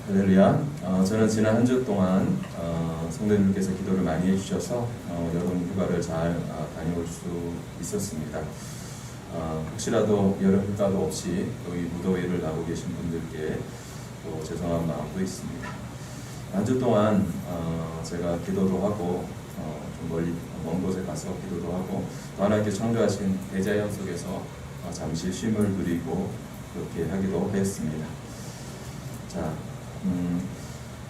할렐루야. 저는 지난 한 주 동안 성도님께서 기도를 많이 해주셔서 여름 휴가를 잘 다녀올 수 있었습니다. 혹시라도 여름 휴가도 없이 또 이 무더위를 나고 계신 분들께 또 죄송한 마음도 있습니다. 한 주 동안 제가 기도도 하고 좀 멀리 먼 곳에 가서 기도도 하고 또 하나님께 창조하신 대자연 속에서 잠시 쉼을 누리고 그렇게 하기도 했습니다. 자,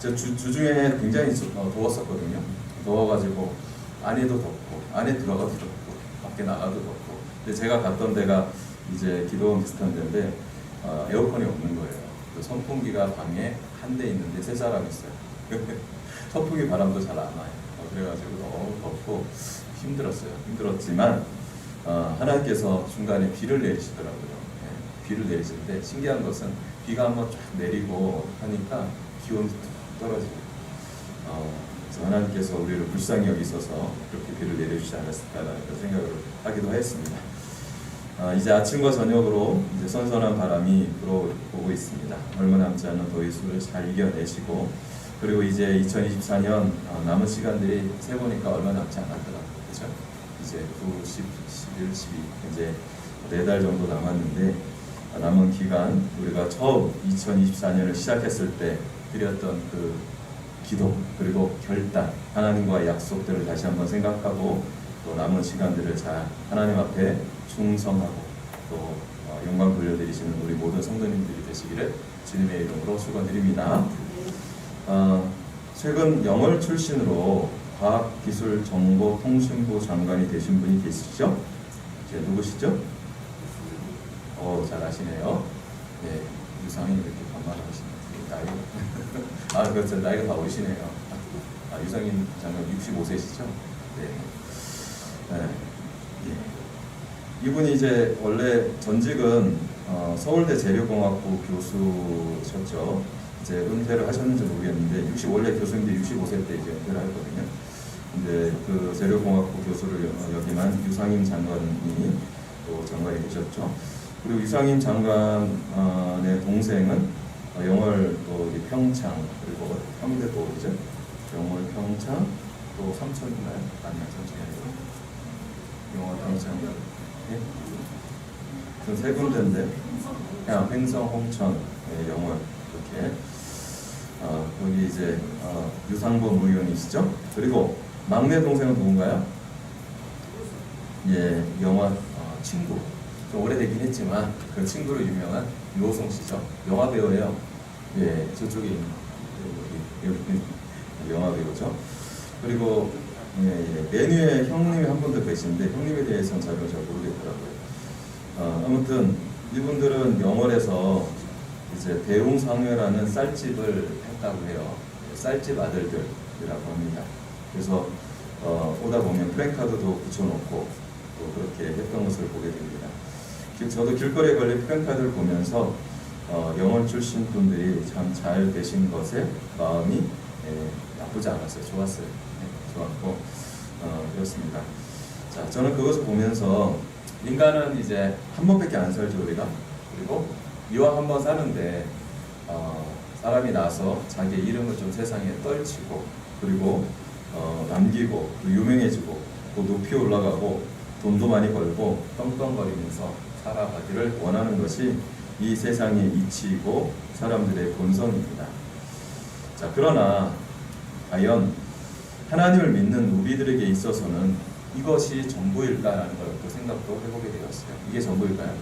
제 주중에 굉장히 더웠었거든요. 더워가지고 안에도 덥고 안에 들어가도 덥고 밖에 나가도 덥고. 근데 제가 갔던 데가 이제 기도원 비슷한 데인데 에어컨이 없는 거예요. 그 선풍기가 방에 한 대 있는데 세 사람 있어요. 선풍기 바람도 잘 안 와요. 그래가지고 너무 덥고 힘들었지만 하나님께서 중간에 비를 내리시더라고요. 네, 비를 내리실 때 신기한 것은 비가 한번 쫙 내리고 하니까 기온이 툭 떨어지고 그래서 하나님께서 우리를 불쌍히 여기셔서 그렇게 비를 내려주지 않았을까라는 생각을 하기도 했습니다. 이제 아침과 저녁으로 이제 선선한 바람이 불어오고 있습니다. 얼마 남지 않은 더위수를 잘 이겨내시고 그리고 이제 2024년 남은 시간들이 세보니까 얼마 남지 않았더라고요. 그렇죠? 이제 9, 10, 11, 12 이제 4달 정도 남았는데 남은 기간 우리가 처음 2024년을 시작했을 때 드렸던 그 기도 그리고 결단 하나님과의 약속들을 다시 한번 생각하고 또 남은 시간들을 잘 하나님 앞에 충성하고 또 영광 돌려드리시는 우리 모든 성도님들이 되시기를 주님의 이름으로 축원드립니다. 최근 영월 출신으로 과학기술정보통신부 장관이 되신 분이 계시죠? 누구시죠? 잘 아시네요. 네, 유상인 이렇게 반말하시는 나이가 그렇죠. 나이가 다 오시네요. 유상인 장관 65세시죠? 네. 이분이 이제 원래 전직은 서울대 재료공학부 교수셨죠. 이제 은퇴를 하셨는지 모르겠는데 원래 교수인데 65세 때 이제 은퇴를 했거든요. 근데 그 재료공학부 교수를 역임한 유상임 장관이 또 장관이 되셨죠. 그리고 유상임 장관의 동생은 영월 또 평창 그리고 평대 또 어디죠? 영월 평창 또 삼천인가요? 아니요, 삼천이 아니고 영월 평창 그 세 군데인데 그냥 횡성, 홍천, 영월 이렇게 여기 이제 유상범 의원이시죠. 그리고 막내 동생은 누군가요? 예, 영화 친구. 좀 오래되긴 했지만 그 친구로 유명한 유호성 씨죠. 영화 배우예요. 예, 저쪽에 있는 여기 영화 배우죠. 그리고 맨 위에 형님이 한 분 더 계신데 형님에 대해서는 잘 모르겠더라고요. 아무튼 이분들은 영월에서 이제 대웅상회라는 쌀집을 했다고 해요. 쌀집 아들들이라고 합니다. 그래서 오다 보면 플랜카드도 붙여놓고 또 그렇게 했던 것을 보게 됩니다. 저도 길거리에 걸린 플랜카드를 보면서 영월 출신 분들이 참 잘 되신 것에 마음이 나쁘지 않았어요. 좋았어요. 좋았고 그렇습니다. 자, 저는 그것을 보면서 인간은 이제 한 번밖에 안 살죠, 우리가. 그리고 이왕 한 번 사는데 사람이 나서 자기 이름을 좀 세상에 떨치고 그리고 남기고 또 유명해지고 또 높이 올라가고 돈도 많이 벌고 떵떵거리면서 살아가기를 원하는 것이 이 세상의 이치이고 사람들의 본성입니다. 자, 그러나 과연 하나님을 믿는 우리들에게 있어서는 이것이 전부일까라는 걸 또 생각도 해보게 되었어요. 이게 전부일까요?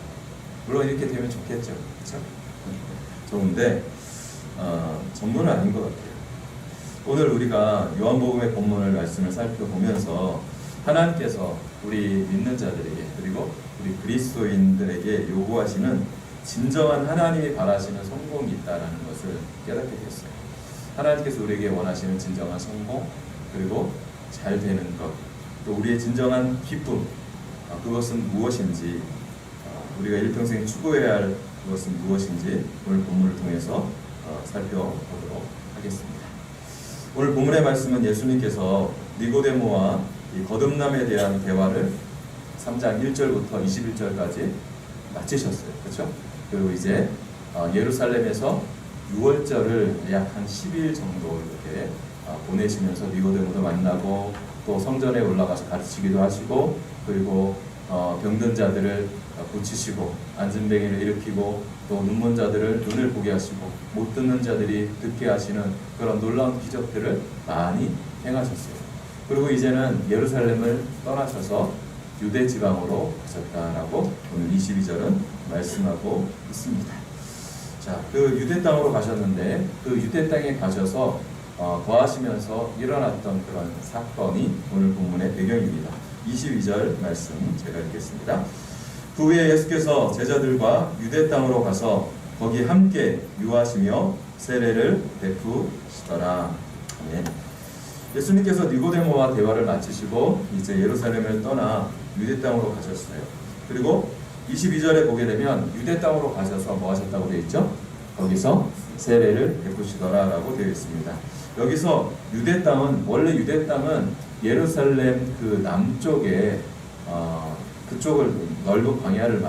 물론 이렇게 되면 좋겠죠. 그렇죠? 좋은데 전부는 아닌 것 같아요. 오늘 우리가 요한복음의 본문을 말씀을 살펴보면서 하나님께서 우리 믿는 자들에게 그리고 우리 그리스도인들에게 요구하시는 진정한 하나님이 바라시는 성공이 있다는 것을 깨닫게 됐어요. 하나님께서 우리에게 원하시는 진정한 성공 그리고 잘 되는 것 또 우리의 진정한 기쁨 그것은 무엇인지 우리가 일평생 추구해야 할 그것은 무엇인지 오늘 본문을 통해서 살펴보도록 하겠습니다. 오늘 본문의 말씀은 예수님께서 니고데모와 이 거듭남에 대한 대화를 3장 1절부터 21절까지 마치셨어요. 그렇죠? 그리고 이제 예루살렘에서 6월절을 약 한 10일 정도 이렇게 보내시면서 니고데모도 만나고 또 성전에 올라가서 가르치기도 하시고 그리고 병든 자들을 고치시고 안진뱅이를 일으키고 또 눈먼 자들을 눈을 보게 하시고 못 듣는 자들이 듣게 하시는 그런 놀라운 기적들을 많이 행하셨어요. 그리고 이제는 예루살렘을 떠나셔서 유대 지방으로 가셨다라고 오늘 22절은 말씀하고 있습니다. 자, 그 유대 땅으로 가셨는데 그 유대 땅에 가셔서 거하시면서 일어났던 그런 사건이 오늘 본문의 배경입니다. 22절 말씀 제가 읽겠습니다. 그 후에 예수께서 제자들과 유대 땅으로 가서 거기 함께 유하시며 세례를 베푸시더라. 아멘. 예수님께서 니고데모와 대화를 마치시고 이제 예루살렘을 떠나 유대 땅으로 가셨어요. 그리고 22절에 보게 되면 유대 땅으로 가셔서 뭐 하셨다고 되어 있죠? 거기서 세례를 베푸시더라 라고 되어 있습니다. 여기서 유대 땅은 원래 유대 땅은 예루살렘 그 남쪽에 그쪽을 넓은 광야를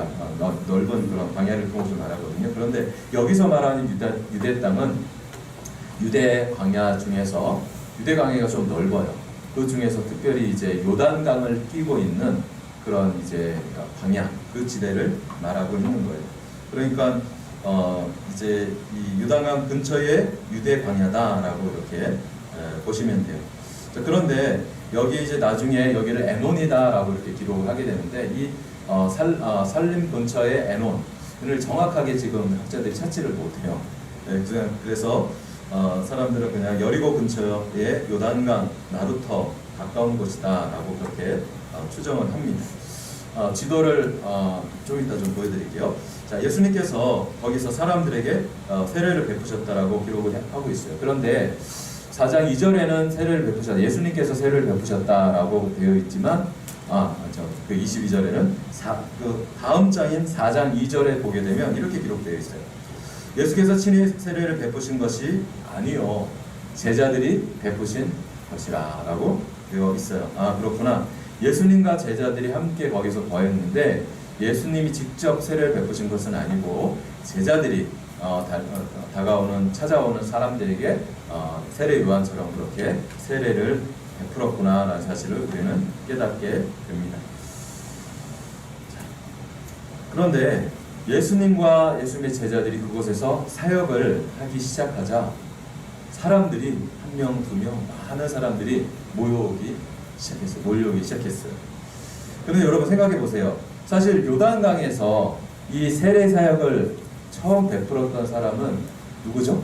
넓은 그런 광야를 통해서 말하거든요. 그런데 여기서 말하는 유대 땅은 유대 광야 중에서 유대 광야가 좀 넓어요. 그 중에서 특별히 이제 요단강을 끼고 있는 그런 이제 광야 그 지대를 말하고 있는 거예요. 그러니까 이제 이 요단강 근처에 유대 광야다라고 이렇게 보시면 돼요. 자, 그런데 여기 이제 나중에 여기를 에논이다라고 이렇게 기록을 하게 되는데 이 살림 근처의 에논을 정확하게 지금 학자들이 찾지를 못해요. 네, 그래서 사람들은 그냥 여리고 근처의 요단강 나루터 가까운 곳이다라고 그렇게 추정을 합니다. 지도를 좀 이따 좀 보여드릴게요. 자, 예수님께서 거기서 사람들에게 세례를 베푸셨다라고 기록을 하고 있어요. 그런데 4장 2절에는 세례를 베푸셨다. 예수님께서 세례를 베푸셨다라고 되어 있지만 그 22절에는 그 다음 장인 4장 2절에 보게 되면 이렇게 기록되어 있어요. 예수께서 친히 세례를 베푸신 것이 아니요 제자들이 베푸신 것이라 라고 되어 있어요. 그렇구나. 예수님과 제자들이 함께 거기서 거했는데 예수님이 직접 세례를 베푸신 것은 아니고 제자들이 찾아오는 사람들에게 세례 요한처럼 그렇게 세례를 베풀었구나라는 사실을 우리는 깨닫게 됩니다. 그런데 예수님과 예수님의 제자들이 그곳에서 사역을 하기 시작하자 사람들이 한 명, 두 명, 많은 사람들이 몰려오기 시작했어요. 그런데 여러분 생각해 보세요. 사실 요단강에서 이 세례 사역을 처음 베풀었던 사람은 누구죠?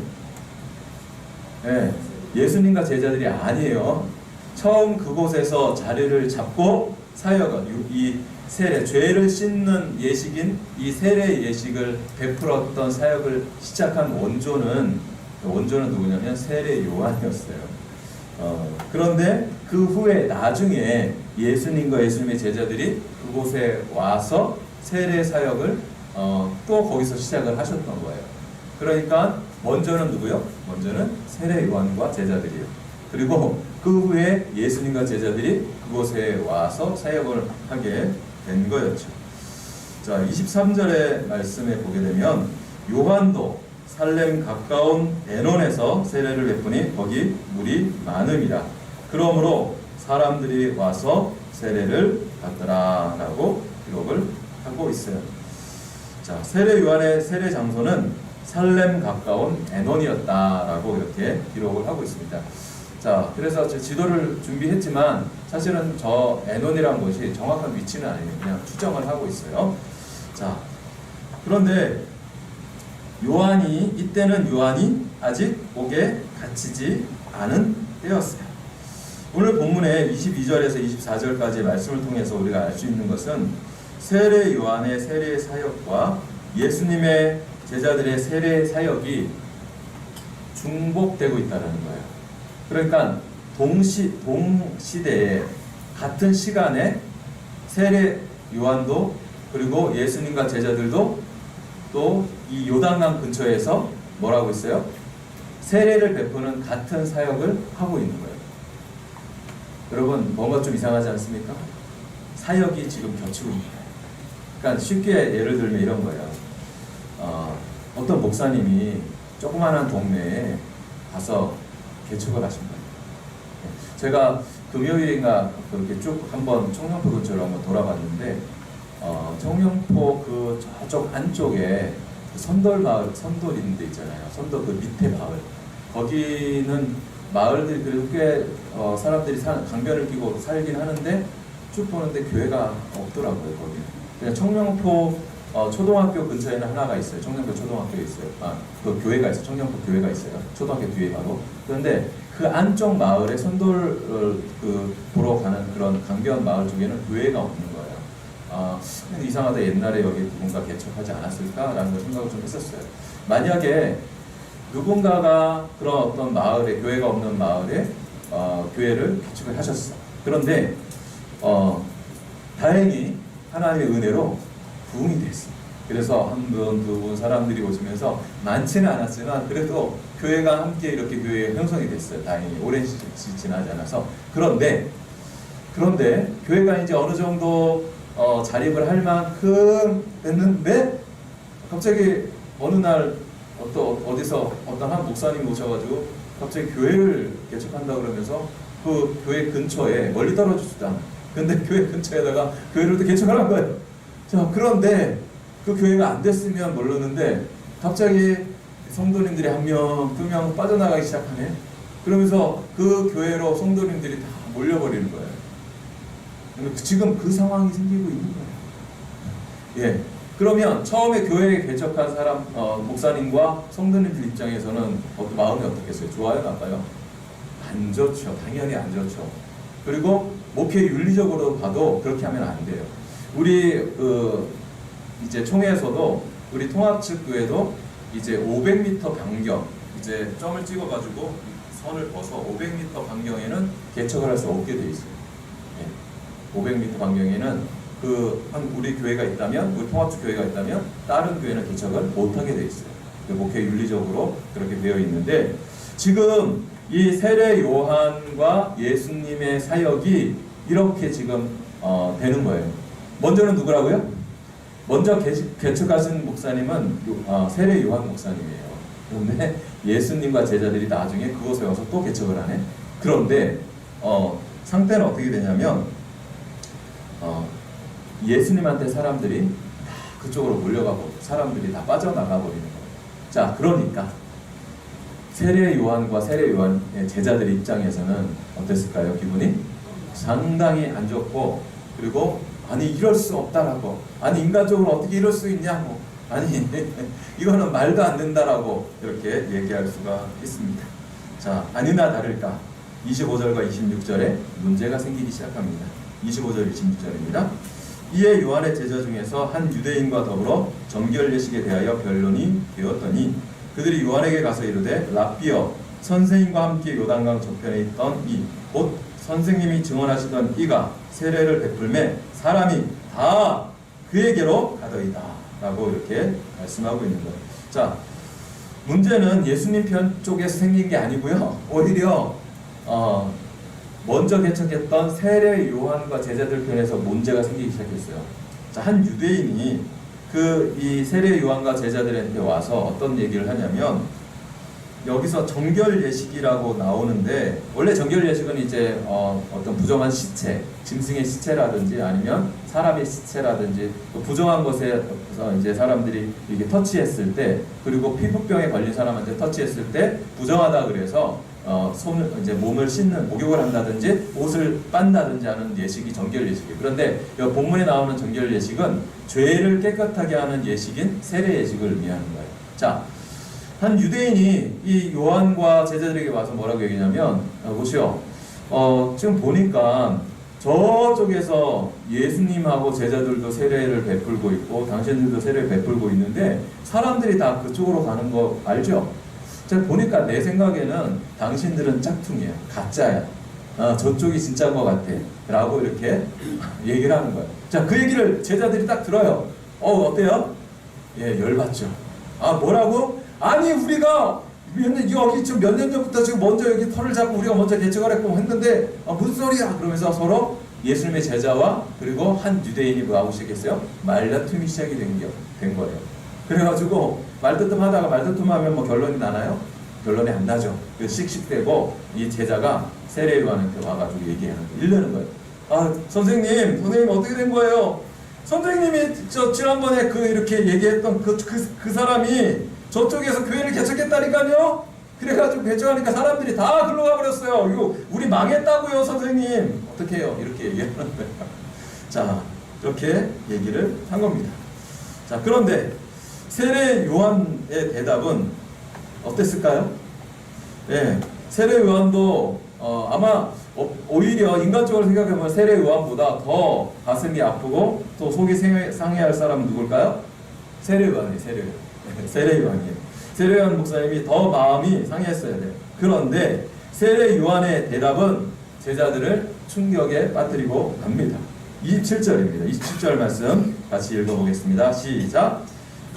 네, 예수님과 제자들이 아니에요. 처음 그곳에서 자리를 잡고 사역을 이 세례, 죄를 씻는 예식인 이 세례 예식을 베풀었던 사역을 시작한 원조는 누구냐면 세례 요한이었어요. 그런데 그 후에 나중에 예수님과 예수님의 제자들이 그곳에 와서 세례 사역을 또 거기서 시작을 하셨던 거예요. 그러니까 먼저는 누구요? 먼저는 세례 요한과 제자들이요. 그리고 그 후에 예수님과 제자들이 그곳에 와서 사역을 하게 된 거였죠. 자, 23절의 말씀에 보게 되면 요한도 살렘 가까운 에논에서 세례를 베푸니 거기 물이 많음이라. 그러므로 사람들이 와서 세례를 받더라 라고 기록을 하고 있어요. 자, 세례 요한의 세례 장소는 살렘 가까운 에논이었다라고 이렇게 기록을 하고 있습니다. 자, 그래서 제 지도를 준비했지만 사실은 저 에논이라는 곳이 정확한 위치는 아니에요. 그냥 추정을 하고 있어요. 자, 그런데 이때는 요한이 아직 옥에 갇히지 않은 때였어요. 오늘 본문의 22절에서 24절까지의 말씀을 통해서 우리가 알 수 있는 것은 세례 요한의 세례 사역과 예수님의 제자들의 세례 사역이 중복되고 있다는 거예요. 그러니까 동시대에 같은 시간에 세례 요한도 그리고 예수님과 제자들도 또 이 요단강 근처에서 뭐라고 있어요? 세례를 베푸는 같은 사역을 하고 있는 거예요. 여러분 뭔가 좀 이상하지 않습니까? 사역이 지금 겹치고 있는 거예요. 그러니까 쉽게 예를 들면 이런 거예요. 어떤 목사님이 조그마한 동네에 가서 개척을 하신 거예요. 제가 금요일인가 그렇게 쭉 한번 청룡포 근처로 한번 돌아봤는데 청룡포 그 저쪽 안쪽에 그 선돌 마을, 선돌 있는 데 있잖아요. 선돌 그 밑에 마을. 거기는 마을들이 그래도 꽤 사람들이 강변을 끼고 살긴 하는데 쭉 보는데 교회가 없더라고요. 거기. 그냥 청룡포 초등학교 근처에는 하나가 있어요. 청룡포 초등학교에 있어요. 그 교회가 있어요. 청룡포 교회가 있어요. 초등학교 뒤에 바로. 그런데 그 안쪽 마을에 선돌 그 보러 가는 그런 강변 마을 쪽에는 교회가 없는 거예요. 근데 이상하다. 옛날에 여기 누군가 개척하지 않았을까라는 걸 생각을 좀 했었어요. 만약에 누군가가 그런 어떤 마을에, 교회가 없는 마을에 교회를 개척을 하셨어. 그런데 다행히 하나님의 은혜로 부흥이 됐어. 그래서 한 분, 두 분 사람들이 오시면서 많지는 않았지만 그래도 교회가 함께 이렇게 교회가 형성이 됐어요. 다행히 오랜 시간이 지나지 않아서. 그런데 교회가 이제 어느 정도 자립을 할 만큼 됐는데 갑자기 어느 날 어디서 어떤 한 목사님 오셔가지고 갑자기 교회를 개척한다 그러면서 그 교회 근처에, 멀리 떨어지지도 않아. 근데 교회 근처에다가 교회를 또 개척하는 거예요. 자, 그런데 그 교회가 안 됐으면 모르는데 갑자기 성도님들이 한 명, 두 명 빠져나가기 시작하네. 그러면서 그 교회로 성도님들이 다 몰려버리는 거예요. 지금 그 상황이 생기고 있는 거예요. 예. 그러면 처음에 교회에 개척한 사람, 목사님과 성도님들 입장에서는 마음이 어떻겠어요? 좋아요? 나빠요? 안 좋죠. 당연히 안 좋죠. 그리고 목회 윤리적으로 봐도 그렇게 하면 안 돼요. 우리 이제 총회에서도 우리 통합측교회도 이제 500m 반경, 이제 점을 찍어가지고 선을 벗어 500m 반경에는 개척을 할 수 없게 돼 있어요. 예. 500m 반경에는 우리 교회가 있다면, 우리 통합측 교회가 있다면 다른 교회는 개척을 못하게 돼 있어요. 목회 윤리적으로 그렇게 되어 있는데, 지금 이 세례 요한과 예수님의 사역이 이렇게 지금 되는 거예요. 먼저는 누구라고요? 먼저 개척하신 목사님은 세례 요한 목사님이에요. 그런데 예수님과 제자들이 나중에 그곳에 와서 또 개척을 하네. 그런데 상태는 어떻게 되냐면 예수님한테 사람들이 다 그쪽으로 몰려가고 사람들이 다 빠져나가 버리는 거예요. 자, 그러니까 세례 요한과 세례 요한의 제자들 입장에서는 어땠을까요? 기분이 상당히 안 좋고, 그리고 아니 이럴 수 없다라고, 아니 인간적으로 어떻게 이럴 수 있냐고, 아니 이거는 말도 안 된다라고 이렇게 얘기할 수가 있습니다. 자, 아니나 다를까 25절과 26절에 문제가 생기기 시작합니다. 25절 26절입니다. 이에 요한의 제자 중에서 한 유대인과 더불어 정결 예식에 대하여 변론이 되었더니 그들이 요한에게 가서 이르되 랍비여, 선생님과 함께 요단강 저편에 있던 곧 선생님이 증언하시던 이가 세례를 베풀매 사람이 다 그에게로 가더이다 라고 이렇게 말씀하고 있는 거예요. 자, 문제는 예수님 편 쪽에서 생긴 게 아니고요, 오히려 먼저 개척했던 세례 요한과 제자들 편에서 문제가 생기기 시작했어요. 자, 한 유대인이 이 세례 요한과 제자들한테 와서 어떤 얘기를 하냐면, 여기서 정결 예식이라고 나오는데, 원래 정결 예식은 이제 어떤 부정한 시체, 짐승의 시체라든지 아니면 사람의 시체라든지 부정한 것에 이제 사람들이 이게 터치했을 때, 그리고 피부병에 걸린 사람한테 터치했을 때 부정하다 그래서 손을 이제 몸을 씻는, 목욕을 한다든지 옷을 빤다든지 하는 예식이 정결 예식이에요. 그런데 이 본문에 나오는 정결 예식은 죄를 깨끗하게 하는 예식인 세례 예식을 의미하는 거예요. 자, 한 유대인이 이 요한과 제자들에게 와서 뭐라고 얘기냐면, 보시오, 지금 보니까 저쪽에서 예수님하고 제자들도 세례를 베풀고 있고 당신들도 세례를 베풀고 있는데 사람들이 다 그쪽으로 가는 거 알죠? 제가 보니까 내 생각에는 당신들은 짝퉁이야, 가짜야, 저쪽이 진짜인 것 같아 라고 이렇게 얘기를 하는 거예요. 자, 그 얘기를 제자들이 딱 들어요. 어때요? 예, 열받죠. 뭐라고? 아니 우리가 여기 지금 몇 년 전부터 지금 먼저 여기 털을 잡고 우리가 먼저 개척을 했고 했는데 무슨 소리야? 그러면서 서로 예수님의 제자와 그리고 한 유대인이 뭐하고 시작했어요? 말다툼이 시작이 된 거예요. 그래가지고 말다툼하다가 말다툼하면 뭐 결론이 나나요? 결론이 안 나죠. 그래서 씩씩대고 이 제자가 세례 요한한테 와가지고 얘기하는 거예요. 이러는 거예요. 아, 선생님 어떻게 된 거예요? 선생님이 저 지난번에 그 이렇게 얘기했던 그 사람이 저쪽에서 교회를 개척했다니까요? 그래가지고 개척하니까 사람들이 다 글로 가버렸어요. 이거 우리 망했다고요, 선생님. 어떻게 해요? 이렇게 얘기하는 거예요. 자, 이렇게 얘기를 한 겁니다. 자, 그런데 세례 요한의 대답은 어땠을까요? 예, 세례 요한도 아마 오히려 인간적으로 생각해보면 세례 요한보다 더 가슴이 아프고 또 속이 상해할 사람은 누굴까요? 세례 요한이에요. 세례 요한이에요. 세례 요한 목사님이 더 마음이 상했어야 돼요. 그런데 세례 요한의 대답은 제자들을 충격에 빠뜨리고 갑니다. 27절입니다. 27절 말씀 같이 읽어보겠습니다. 시작.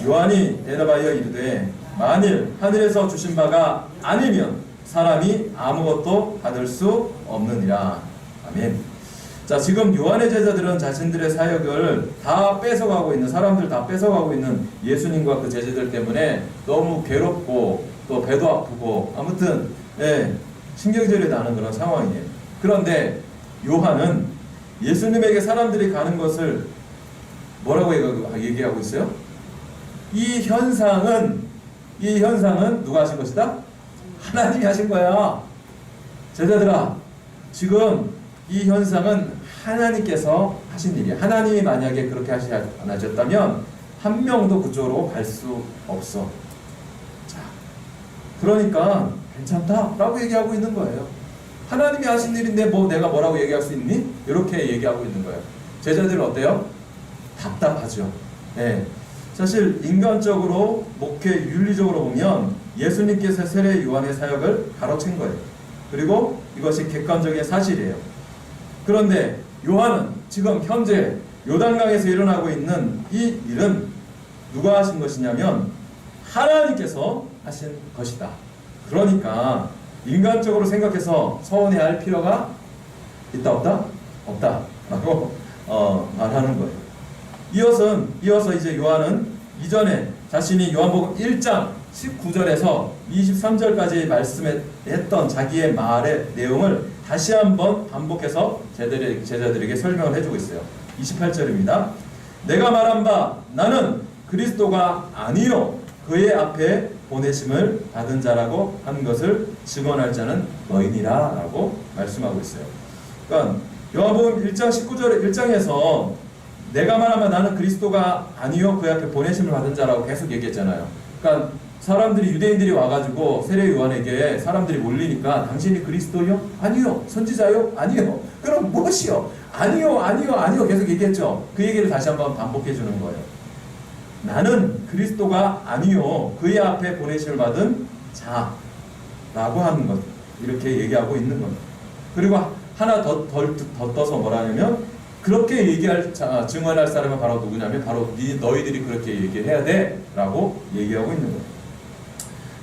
요한이 대답하여 이르되 만일 하늘에서 주신 바가 아니면 사람이 아무것도 받을 수 없느니라. 아멘. 자, 지금 요한의 제자들은 자신들의 사역을 다 뺏어가고 있는, 사람들 다 뺏어가고 있는 예수님과 그 제자들 때문에 너무 괴롭고 또 배도 아프고 아무튼 신경질이 나는 그런 상황이에요. 그런데 요한은 예수님에게 사람들이 가는 것을 뭐라고 얘기하고 있어요? 이 현상은 누가 하신 것이다? 하나님이 하신 거야. 제자들아, 지금 이 현상은 하나님께서 하신 일이야. 하나님이 만약에 그렇게 안 하셨다면 한 명도 그쪽으로 갈 수 없어. 자, 그러니까 괜찮다라고 얘기하고 있는 거예요. 하나님이 하신 일인데 뭐 내가 뭐라고 얘기할 수 있니? 이렇게 얘기하고 있는 거예요. 제자들은 어때요? 답답하죠. 네. 사실 인간적으로 목회 윤리적으로 보면 예수님께서 세례 요한의 사역을 가로챈 거예요. 그리고 이것이 객관적인 사실이에요. 그런데 요한은 지금 현재 요단강에서 일어나고 있는 이 일은 누가 하신 것이냐면 하나님께서 하신 것이다. 그러니까 인간적으로 생각해서 서운해할 필요가 있다 없다? 없다 라고 말하는 거예요. 이어서 이제 요한은 이전에 자신이 요한복음 1장 19절에서 23절까지 말씀했던 자기의 말의 내용을 다시 한번 반복해서 제자들에게 설명을 해주고 있어요. 28절입니다. 내가 말한 바 나는 그리스도가 아니요 그의 앞에 보내심을 받은 자라고 한 것을 증언할 자는 너희니라 라고 말씀하고 있어요. 그러니까 요한복음 1장 19절 1장에서 내가 말하면 나는 그리스도가 아니요 그의 앞에 보내심을 받은 자라고 계속 얘기했잖아요. 그러니까 사람들이 유대인들이 와가지고 세례 요한에게 사람들이 몰리니까 당신이 그리스도요? 아니요. 선지자요? 아니요. 그럼 무엇이요? 아니요 계속 얘기했죠. 그 얘기를 다시 한번 반복해 주는 거예요. 나는 그리스도가 아니요 그의 앞에 보내심을 받은 자라고 하는 것, 이렇게 얘기하고 있는 겁니다. 그리고 하나 더 떠서 뭐라 하냐면 그렇게 증언할 사람은 바로 누구냐면 바로 너희들이 그렇게 얘기해야 돼 라고 얘기하고 있는 거예요.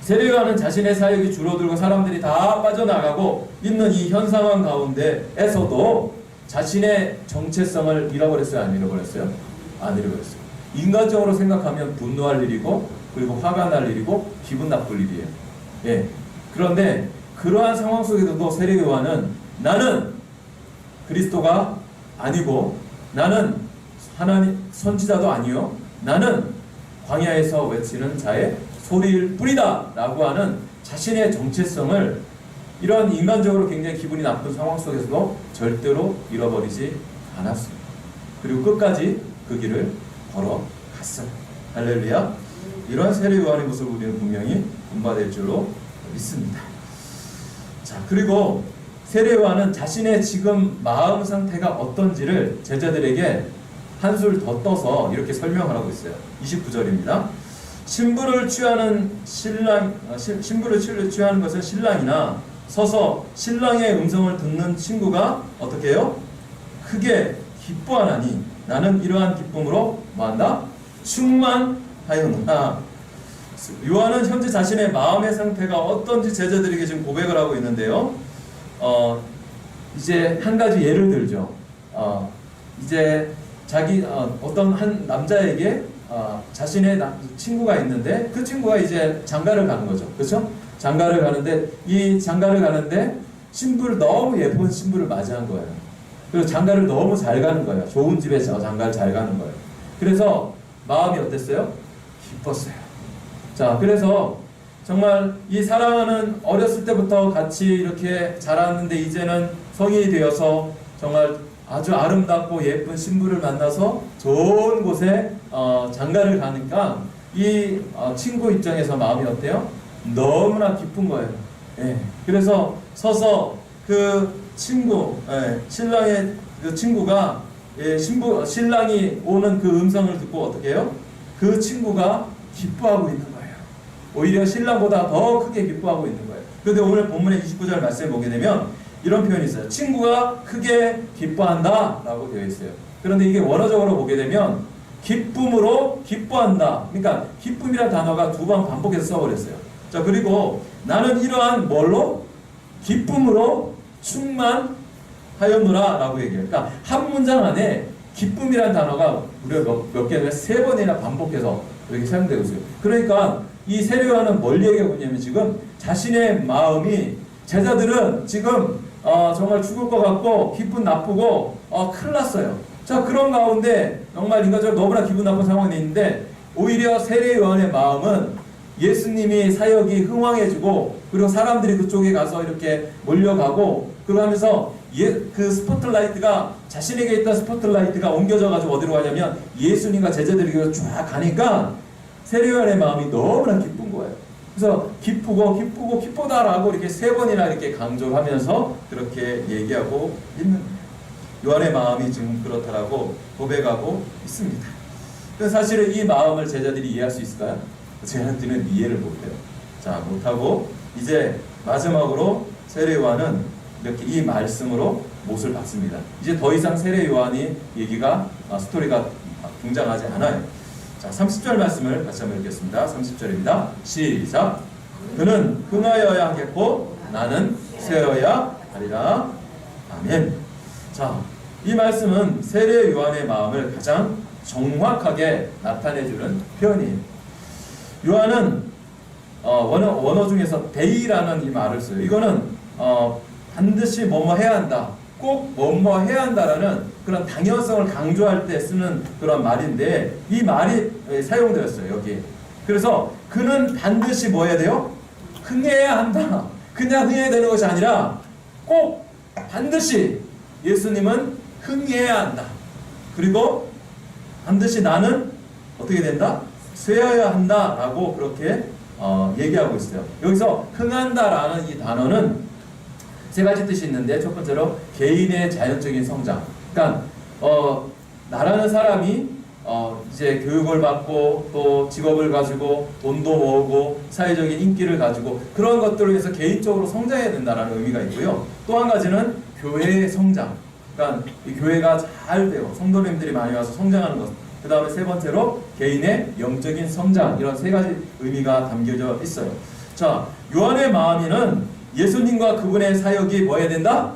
세례 요한은 자신의 사역이 줄어들고 사람들이 다 빠져나가고 있는 이 현 상황 가운데에서도 자신의 정체성을 잃어버렸어요? 안 잃어버렸어요? 안 잃어버렸어요. 인간적으로 생각하면 분노할 일이고 그리고 화가 날 일이고 기분 나쁠 일이에요. 예. 그런데 그러한 상황 속에서도 세례 요한은 나는 그리스도가 아니고 나는 하나님 선지자도 아니요 나는 광야에서 외치는 자의 소리일 뿐이다 라고 하는 자신의 정체성을 이런 인간적으로 굉장히 기분이 나쁜 상황 속에서도 절대로 잃어버리지 않았습니다. 그리고 끝까지 그 길을 걸어갔어요. 할렐루야. 이러한 세례 요한의 모습을 우리는 분명히 본받을 줄로 믿습니다. 자, 그리고 세례 요한은 자신의 지금 마음 상태가 어떤지를 제자들에게 한술 더 떠서 이렇게 설명을 하고 있어요. 29절입니다. 신부를 취하는 것은 신랑이나 서서 신랑의 음성을 듣는 친구가 어떻게 해요? 크게 기뻐하나니 나는 이러한 기쁨으로 뭐한다? 충만하였노라. 요한은 현재 자신의 마음의 상태가 어떤지 제자들에게 지금 고백을 하고 있는데요. 이제 한 가지 예를 들죠. 이제 어떤 한 남자에게 자신의 친구가 있는데 그 친구가 이제 장가를 가는 거죠. 그렇죠? 장가를 가는데 이 장가를 가는데 신부를 너무 예쁜 신부를 맞이한 거예요. 그리고 장가를 너무 잘 가는 거예요. 좋은 집에 장가를 잘 가는 거예요. 그래서 마음이 어땠어요? 기뻤어요. 자, 그래서 정말 이 사랑하는 어렸을 때부터 같이 이렇게 자랐는데 이제는 성인이 되어서 정말 아주 아름답고 예쁜 신부를 만나서 좋은 곳에 장가를 가니까 이 친구 입장에서 마음이 어때요? 너무나 기쁜 거예요. 예. 그래서 서서 그 친구, 신랑의 그 친구가 신랑이 오는 그 음성을 듣고 어떻게 해요? 그 친구가 기뻐하고 있는 거예요. 오히려 신랑보다 더 크게 기뻐하고 있는 거예요. 그런데 오늘 본문의 29절 말씀을 보게 되면 이런 표현이 있어요. 친구가 크게 기뻐한다 라고 되어 있어요. 그런데 이게 원어적으로 보게 되면 기쁨으로 기뻐한다. 그러니까 기쁨이라는 단어가 2번 반복해서 써버렸어요. 자, 그리고 나는 이러한 뭘로? 기쁨으로 충만하였노라 라고 얘기해요. 그러니까 한 문장 안에 기쁨이라는 단어가 무려 몇 개는 3번이나 반복해서 이렇게 사용되고 있어요. 그러니까 이 세례요한은 뭘 얘기하고 있냐면 지금 자신의 마음이 제자들은 지금 정말 죽을 것 같고 기분 나쁘고 큰일 났어요. 자, 그런 가운데 정말 인간적으로 너무나 기분 나쁜 상황이 있는데 오히려 세례요한의 마음은 예수님이 사역이 흥왕해지고 그리고 사람들이 그쪽에 가서 이렇게 몰려가고 그러고 하면서 그 스포트라이트가 자신에게 있던 스포트라이트가 옮겨져 가지고 어디로 가냐면 예수님과 제자들에게 쫙 가니까 세례요한의 마음이 너무나 기쁜 거예요. 그래서 기쁘고 기쁘다라고 이렇게 3번이나 이렇게 강조를 하면서 그렇게 얘기하고 있는 요한의 마음이 지금 그렇다라고 고백하고 있습니다. 그래서 사실은 이 마음을 제자들이 이해할 수 있을까요? 제자들은 이해를 못해요. 자, 못하고 이제 마지막으로 세례요한은 이렇게 이 말씀으로 못을 박습니다. 이제 더 이상 세례요한이 얘기가 스토리가 등장하지 않아요. 자, 30절 말씀을 같이 한번 읽겠습니다. 30절입니다. 시작. 그는 흥하여야 하겠고 나는 쇠어야 하리라. 아멘. 자, 이 말씀은 세례 요한의 마음을 가장 정확하게 나타내주는 표현이에요. 요한은 원어 중에서 데이라는 이 말을 써요. 이거는 반드시 뭐뭐 해야 한다, 꼭 뭐뭐 해야 한다라는 그런 당연성을 강조할 때 쓰는 그런 말인데 이 말이 사용되었어요, 여기. 그래서 그는 반드시 뭐 해야 돼요? 흥해야 한다. 그냥 흥해야 되는 것이 아니라 꼭 반드시 예수님은 흥해야 한다. 그리고 반드시 나는 어떻게 된다? 쇠어야 한다라고 그렇게 얘기하고 있어요. 여기서 흥한다라는 이 단어는 3가지 뜻이 있는데 첫 번째로 개인의 자연적인 성장. 그러니까 나라는 사람이 이제 교육을 받고 또 직업을 가지고 돈도 모으고 사회적인 인기를 가지고 그런 것들을 위해서 개인적으로 성장해야 된다는 의미가 있고요. 또 한 가지는 교회의 성장. 그러니까 이 교회가 잘 되고 성도님들이 많이 와서 성장하는 것. 그 다음에 3번째로 개인의 영적인 성장. 이런 3가지 의미가 담겨져 있어요. 자, 요한의 마음에는 예수님과 그분의 사역이 뭐 해야 된다?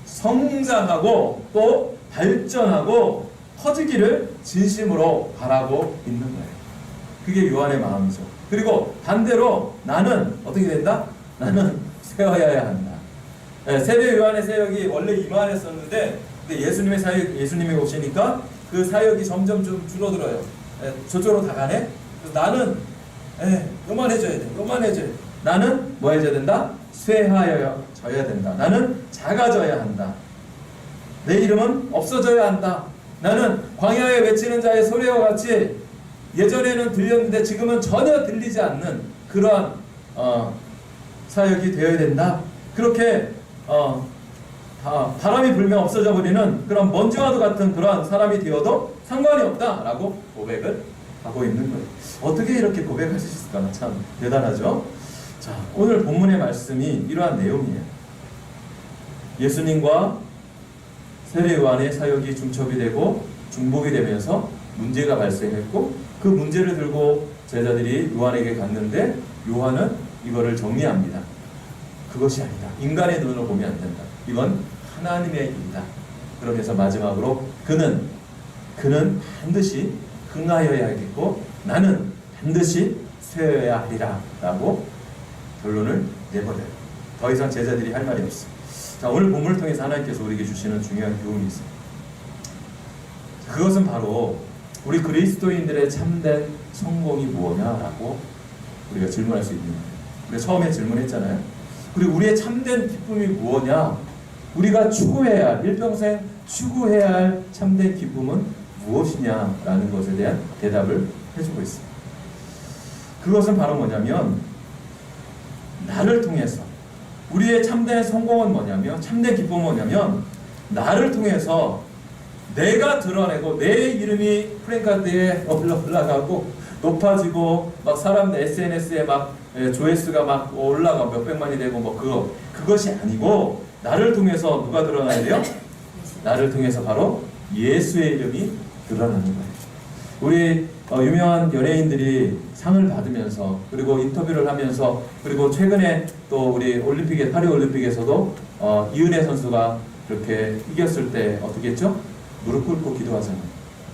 성장하고 또 발전하고 커지기를 진심으로 바라고 있는 거예요. 그게 요한의 마음이죠. 그리고 반대로 나는 어떻게 된다? 나는 세워야 한다. 세례 요한의 사역이 원래 이만했었는데 근데 예수님의 사역, 예수님이 오시니까 그 사역이 점점 좀 줄어들어요. 저쪽으로 다 가네? 나는 요만해져야 돼. 요만해져야 돼. 나는 뭐 해줘야 된다? 쇠하여져야 된다. 나는 작아져야 한다. 내 이름은 없어져야 한다. 나는 광야에 외치는 자의 소리와 같이 예전에는 들렸는데 지금은 전혀 들리지 않는 그러한 사역이 되어야 된다. 그렇게 바람이 불면 없어져 버리는 그런 먼지와도 같은 그러한 사람이 되어도 상관이 없다라고 고백을 하고 있는 거예요. 어떻게 이렇게 고백할 수 있을까? 참 대단하죠. 자, 오늘 본문의 말씀이 이러한 내용이에요. 예수님과 세례 요한의 사역이 중첩이 되고 중복이 되면서 문제가 발생했고 그 문제를 들고 제자들이 요한에게 갔는데 요한은 이거를 정리합니다. 그것이 아니다. 인간의 눈으로 보면 안 된다. 이건 하나님의 일이다. 그러면서 마지막으로 그는 반드시 흥하여야 하겠고 나는 반드시 쇠어야 하리라 라고 결론을 내버려요. 더 이상 제자들이 할 말이 없어요. 자, 오늘 본문을 통해서 하나님께서 우리에게 주시는 중요한 교훈이 있어요. 그것은 바로 우리 그리스도인들의 참된 성공이 무엇냐라고 우리가 질문할 수 있는 거예요. 우리가 처음에 질문했잖아요. 그리고 우리의 참된 기쁨이 무엇냐? 우리가 추구해야 할, 일평생 추구해야 할 참된 기쁨은 무엇이냐라는 것에 대한 대답을 해주고 있습니다. 그것은 바로 뭐냐면 나를 통해서 우리의 참된 성공은 뭐냐면 참된 기쁨은 뭐냐면 나를 통해서 내가 드러내고 내 이름이 플랜카드에 올라가고 높아지고 막 사람들 SNS에 막 조회수가 막 올라가 몇백만이 되고 뭐 그것이 아니고 나를 통해서 누가 드러나야 돼요? 나를 통해서 바로 예수의 이름이 드러나는 거예요. 우리 유명한 연예인들이 상을 받으면서 그리고 인터뷰를 하면서 그리고 최근에 또 우리 올림픽에 파리 올림픽에서도 이은혜 선수가 그렇게 이겼을 때 어떻게 했죠? 무릎 꿇고 기도하잖아요.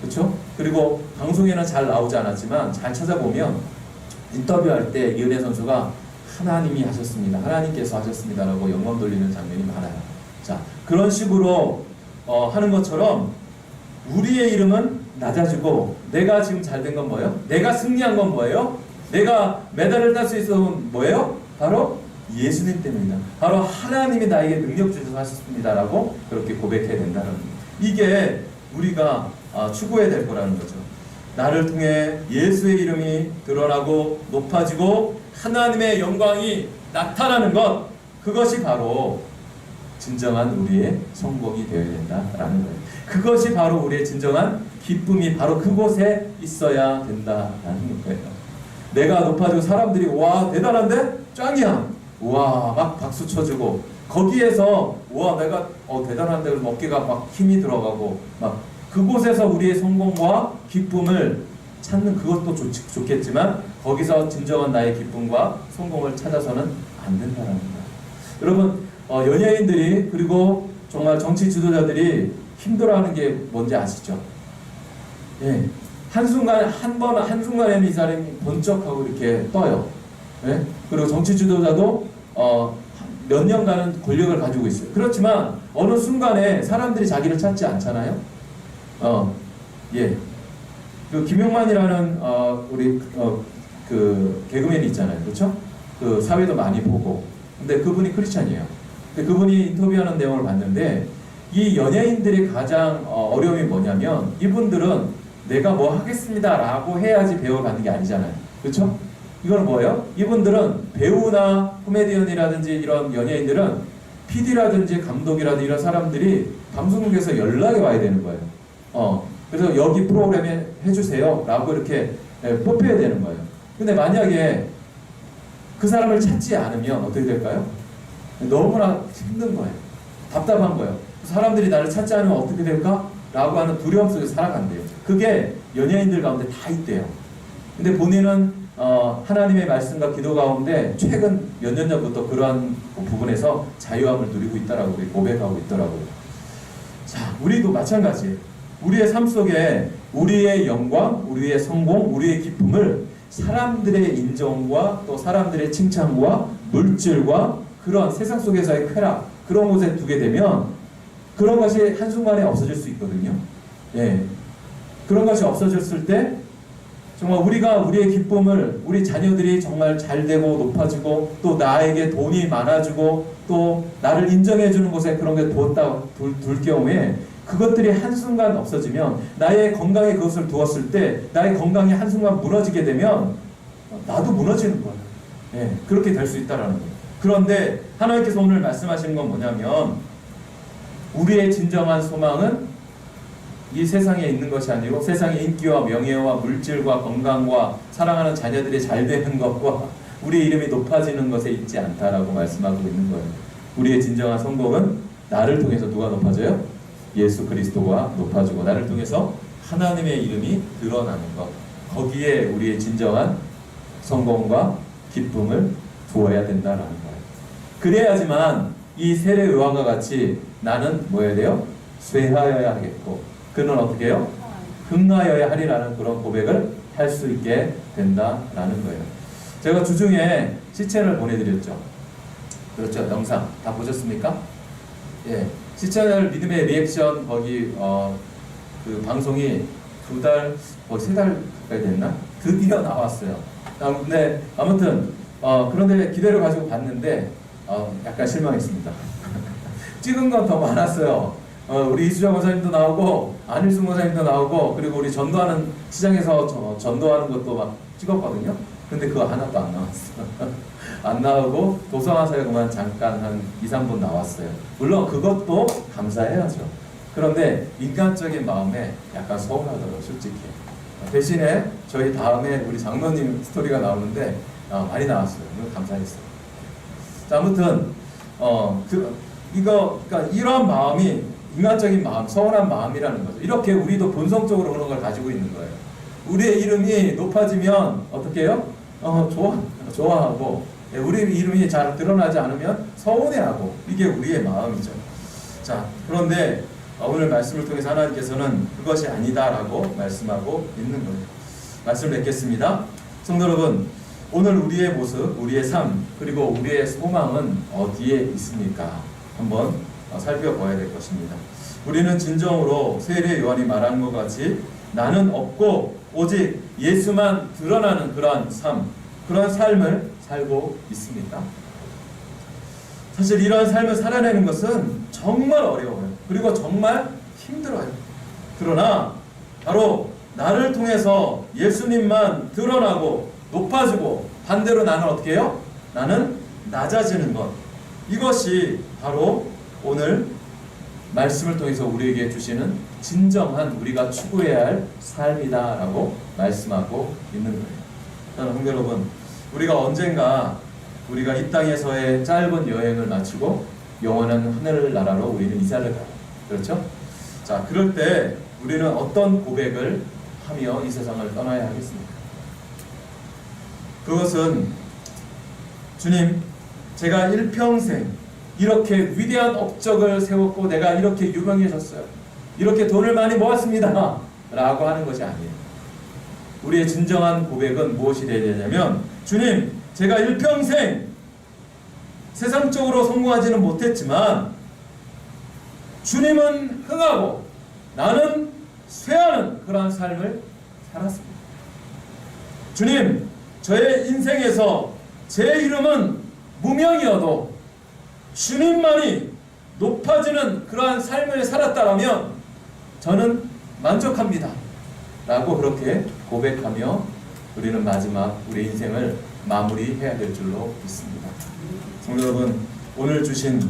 그렇죠? 그리고 방송에는 잘 나오지 않았지만 잘 찾아보면 인터뷰할 때 이은혜 선수가 하나님이 하셨습니다. 하나님께서 하셨습니다라고 영광 돌리는 장면이 많아요. 자, 그런 식으로 하는 것처럼 우리의 이름은 낮아지고 내가 지금 잘 된 건 뭐예요? 내가 승리한 건 뭐예요? 내가 메달을 딸 수 있었던 건 뭐예요? 바로 예수님 때문이다. 바로 하나님이 나에게 능력 주셔서 하셨습니다 라고 그렇게 고백해야 된다는 거예요. 이게 우리가 추구해야 될 거라는 거죠. 나를 통해 예수의 이름이 드러나고 높아지고 하나님의 영광이 나타나는 것, 그것이 바로 진정한 우리의 성공이 되어야 된다라는 거예요. 그것이 바로 우리의 진정한 기쁨이 바로 그곳에 있어야 된다라는 거예요. 내가 높아지고 사람들이 와 대단한데? 짱이야! 와 막 박수 쳐주고 거기에서 와 내가 대단한데 그래서 어깨가 막 힘이 들어가고 막 그곳에서 우리의 성공과 기쁨을 찾는 그것도 좋겠지만 거기서 진정한 나의 기쁨과 성공을 찾아서는 안 된다는 거예요. 여러분 연예인들이 그리고 정말 정치 지도자들이 힘들어하는 게 뭔지 아시죠? 예, 한순간에 이 사람이 번쩍하고 이렇게 떠요. 예? 그리고 정치 지도자도 몇 년간은 권력을 가지고 있어요. 그렇지만 어느 순간에 사람들이 자기를 찾지 않잖아요. 예, 그 김용만이라는 우리 그 개그맨이 있잖아요, 그렇죠? 그 사회도 많이 보고, 근데 그분이 크리스찬이에요. 근데 그분이 인터뷰하는 내용을 봤는데 이 연예인들이 가장 어려움이 뭐냐면 이분들은 내가 뭐 하겠습니다라고 해야지 배우를 받는 게 아니잖아요, 그렇죠? 이건 뭐예요? 이분들은 배우나 코미디언이라든지 이런 연예인들은 PD라든지 감독이라든지 이런 사람들이 방송국에서 연락이 와야 되는 거예요. 그래서 여기 프로그램에 해주세요 라고 이렇게 뽑혀야 되는 거예요. 근데 만약에 그 사람을 찾지 않으면 어떻게 될까요? 너무나 힘든 거예요. 답답한 거예요. 사람들이 나를 찾지 않으면 어떻게 될까? 라고 하는 두려움 속에서 살아간대요. 그게 연예인들 가운데 다 있대요. 근데 본인은 하나님의 말씀과 기도 가운데 최근 몇 년 전부터 그러한 부분에서 자유함을 누리고 있다라고 고백하고 있더라고요. 자, 우리도 마찬가지예요. 우리의 삶 속에 우리의 영광, 우리의 성공, 우리의 기쁨을 사람들의 인정과 또 사람들의 칭찬과 물질과 그런 세상 속에서의 쾌락, 그런 곳에 두게 되면 그런 것이 한순간에 없어질 수 있거든요. 예. 그런 것이 없어졌을 때 정말 우리가 우리의 기쁨을 우리 자녀들이 정말 잘 되고 높아지고 또 나에게 돈이 많아지고 또 나를 인정해주는 곳에 그런 게 둘 경우에 그것들이 한순간 없어지면 나의 건강에 그것을 두었을 때 나의 건강이 한순간 무너지게 되면 나도 무너지는 거예요. 예, 그렇게 될 수 있다라는 거예요. 그런데 하나님께서 오늘 말씀하시는 건 뭐냐면 우리의 진정한 소망은 이 세상에 있는 것이 아니고 세상의 인기와 명예와 물질과 건강과 사랑하는 자녀들이 잘 되는 것과 우리의 이름이 높아지는 것에 있지 않다라고 말씀하고 있는 거예요. 우리의 진정한 성공은 나를 통해서 누가 높아져요? 예수 그리스도가 높아지고 나를 통해서 하나님의 이름이 드러나는 것, 거기에 우리의 진정한 성공과 기쁨을 두어야 된다라는 거예요. 그래야지만 이 세례 요한과 같이 나는 뭐 해야 돼요? 쇠하여야 하겠고 그는 어떻게 해요? 흥하여야 하리라는 그런 고백을 할 수 있게 된다라는 거예요. 제가 주중에 시체를 보내드렸죠. 그렇죠. 영상 다 보셨습니까? 예, 시체널 믿음의 리액션 거기 그 방송이 2달, 거의 3달 가까이 됐나? 드디어 나왔어요. 근데 아무튼 그런데 기대를 가지고 봤는데 약간 실망했습니다. 찍은 건 더 많았어요. 우리 이수정 목사님도 나오고 안일순 목사님도 나오고 그리고 우리 전도하는 시장에서 전도하는 것도 막 찍었거든요. 근데 그거 하나도 안 나왔어요. 안 나오고 도성화사역만 잠깐 한 2, 3분 나왔어요. 물론 그것도 감사해야죠. 그런데 인간적인 마음에 약간 서운하더라고요, 솔직히. 대신에 저희 다음에 우리 장로님 스토리가 나오는데 많이 나왔어요. 감사했어요. 자, 아무튼 그러니까 이런 마음이 인간적인 마음, 서운한 마음이라는 거죠. 이렇게 우리도 본성적으로 그런 걸 가지고 있는 거예요. 우리의 이름이 높아지면 어떻게 해요? 좋아하고 우리 이름이 잘 드러나지 않으면 서운해하고 이게 우리의 마음이죠. 자, 그런데 오늘 말씀을 통해서 하나님께서는 그것이 아니다라고 말씀하고 있는 거예요. 말씀을 맺겠습니다. 성도 여러분, 오늘 우리의 모습, 우리의 삶, 그리고 우리의 소망은 어디에 있습니까? 한번 살펴봐야 될 것입니다. 우리는 진정으로 세례 요한이 말한 것 같이 나는 없고 오직 예수만 드러나는 그러한 삶, 그런 삶을 살고 있습니까? 사실 이러한 삶을 살아내는 것은 정말 어려워요. 그리고 정말 힘들어요. 그러나 바로 나를 통해서 예수님만 드러나고 높아지고 반대로 나는 어떻게 해요? 나는 낮아지는 것. 이것이 바로 오늘 말씀을 통해서 우리에게 주시는 진정한 우리가 추구해야 할 삶이다라고 말씀하고 있는 거예요. 성도 여러분, 우리가 언젠가 우리가 이 땅에서의 짧은 여행을 마치고 영원한 하늘나라로 우리는 이사를 가요. 그렇죠? 자, 그럴 때 우리는 어떤 고백을 하며 이 세상을 떠나야 하겠습니까? 그것은 주님, 제가 일평생 이렇게 위대한 업적을 세웠고 내가 이렇게 유명해졌어요. 이렇게 돈을 많이 모았습니다. 라고 하는 것이 아니에요. 우리의 진정한 고백은 무엇이 되어야 되냐면 주님, 제가 일평생 세상적으로 성공하지는 못했지만 주님은 흥하고 나는 쇠하는 그러한 삶을 살았습니다. 주님, 저의 인생에서 제 이름은 무명이어도 주님만이 높아지는 그러한 삶을 살았다라면 저는 만족합니다. 라고 그렇게 고백하며 우리는 마지막 우리 인생을 마무리해야 될 줄로 믿습니다. 성도 여러분, 오늘 주신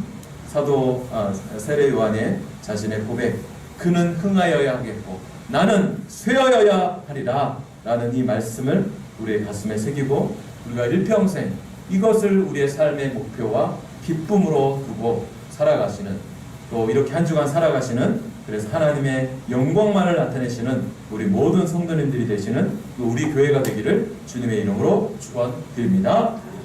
세례 요한의 자신의 고백, 그는 흥하여야 하겠고 나는 쇠하여야 하리라 라는 이 말씀을 우리의 가슴에 새기고 우리가 일평생 이것을 우리의 삶의 목표와 기쁨으로 두고 살아가시는, 또 이렇게 한 주간 살아가시는, 그래서 하나님의 영광만을 나타내시는 우리 모든 성도님들이 되시는 우리 교회가 되기를 주님의 이름으로 축원드립니다.